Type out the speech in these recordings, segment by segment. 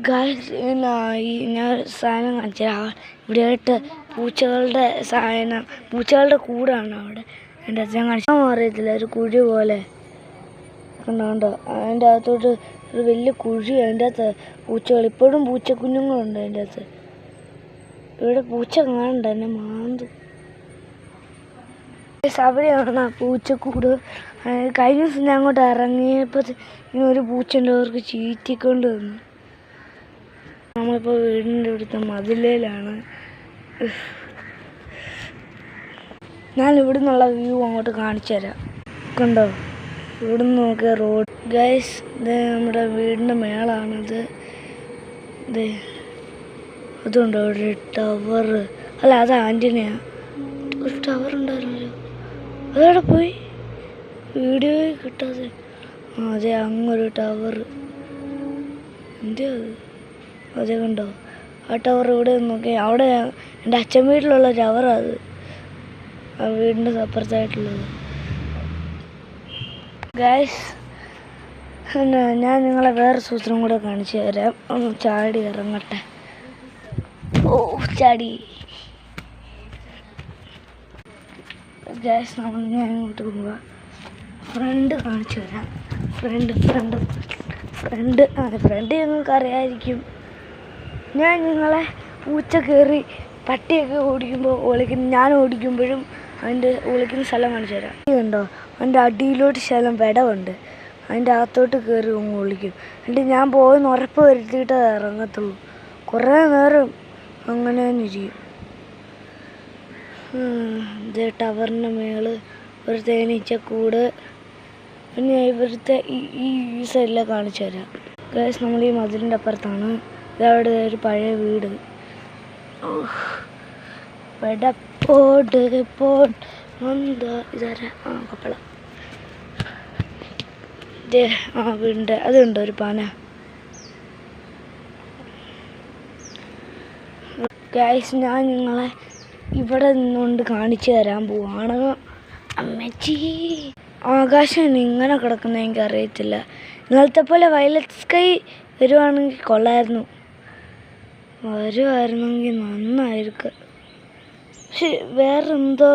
Guys ഞാൻ സാധനം കാണിച്ചുതരാം. ഇവിടെയായിട്ട് പൂച്ചകളുടെ കൂടാണ് അവിടെ. എൻ്റെ അച്ഛൻ കാണിച്ചാൽ അറിയത്തില്ല, ഒരു കുഴി പോലെ കണ്ടോ. അതിൻ്റെ അകത്തോട്ട് ഒരു വലിയ കുഴി, അതിൻ്റെ അകത്ത് പൂച്ചകൾ, ഇപ്പോഴും പൂച്ചക്കുഞ്ഞുങ്ങളുണ്ട് അതിൻ്റെ അകത്ത്. ഇവിടെ പൂച്ച കാണണ്ട, എന്നെ മാന്തു. അവിടെയാണ് ആ പൂച്ചക്കൂട്. കഴിഞ്ഞ ദിവസം ഞാൻ അങ്ങോട്ട് ഇറങ്ങിയപ്പോൾ ഇങ്ങനെ ഒരു പൂച്ചൻ്റെ അവർക്ക് ചീറ്റിക്കൊണ്ട് വന്നു. നമ്മളിപ്പോൾ വീടിൻ്റെ ഇവിടുത്തെ മതിലേലാണ്. ഞാൻ ഇവിടെ നിന്നുള്ള വ്യൂ അങ്ങോട്ട് കാണിച്ചു തരാം. കണ്ടോ, ഇവിടെ നിന്ന് നോക്കിയ റോഡ്. ഗൈസ്, ഇത് നമ്മുടെ വീടിൻ്റെ മേളാണിത്. ഇത് അതുണ്ടോ ഒരു ടവർ, അല്ല അത് ആൻറ്റിനയാ. ഒരു ടവർ ഉണ്ടായിരുന്നല്ലോ, അതവിടെ പോയി, വീഡിയോ കിട്ടാതെ. അതെ, അങ്ങൊരു ടവർ. എന്ത് അതേ കണ്ടോ ആ ടവർ. ഇവിടെ നോക്കി, അവിടെ എൻ്റെ അച്ഛൻ വീട്ടിലുള്ള ടവറാണ് അത്, ആ വീടിൻ്റെ അപ്പുറത്തായിട്ടുള്ളത്. ഗൈസ്, ഞാൻ നിങ്ങളെ വേറെ സൂത്രം കൂടെ കാണിച്ചു തരാം. ഒന്ന് ചാടി ഇറങ്ങട്ടെ. ഓ, ചാടി. ഗൈസ്, ഞാൻ ഇങ്ങോട്ട് പോവുക. ഫ്രണ്ട് കാണിച്ചു തരാം. ഫ്രണ്ട് നിങ്ങൾക്ക് അറിയാമായിരിക്കും. ഞാൻ നിങ്ങളെ പൂച്ച കയറി പട്ടിയൊക്കെ ഓടിക്കുമ്പോൾ ഞാൻ ഓടിക്കുമ്പോഴും അതിൻ്റെ ഒളിക്കുന്ന സ്ഥലം കാണിച്ചു തരാം. കണ്ടോ, അതിൻ്റെ അടിയിലോട്ട് ശകലം വിടവുണ്ട്, അതിൻ്റെ അകത്തോട്ട് കയറി ഒളിക്കും. എന്നിട്ട് ഞാൻ പോയെന്ന് ഉറപ്പ് വരുത്തിയിട്ട് അത് ഇറങ്ങത്തുള്ളൂ. കുറേ നേരം അങ്ങനെ തന്നെ ഇരിക്കും. ഇത് ടവറിൻ്റെ മേള്, ഒരു തേനീച്ചക്കൂട്. പിന്നെ ഇവിടുത്തെ ഈ സൈഡിലെ കാണിച്ചു തരാം. ഗൈസ്, നമ്മൾ ഈ മതിലിൻ്റെ അപ്പുറത്താണ്. ഇതവിടെ ഒരു പഴയ വീട്. ഇതാരാ? കപ്പള. വീടിൻ്റെ അതുണ്ട് ഒരു പാന. ഗൈസ്, ഞാൻ നിങ്ങളെ ഇവിടെ നിന്നുകൊണ്ട് കാണിച്ചു തരാൻ പോവാണ്. അമ്മച്ചി, ആകാശം ഇങ്ങനെ കിടക്കുന്ന എനിക്ക് അറിയത്തില്ല. ഇന്നലത്തെ പോലെ വയലറ്റ് സ്കൈ വരുവാണെങ്കിൽ കൊള്ളായിരുന്നു, വരുമായിരുന്നെങ്കിൽ നന്നായിരിക്കും. പക്ഷെ വേറെന്തോ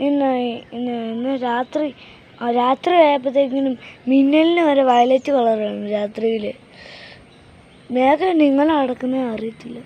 ഇന്ന് രാത്രി ആയപ്പോഴത്തേക്കിനും മിന്നലിന് വരെ വയലറ്റ് കളറാണ് രാത്രിയിൽ. മേഘം ഇങ്ങനെ കിടക്കുന്നത് അറിയത്തില്ല.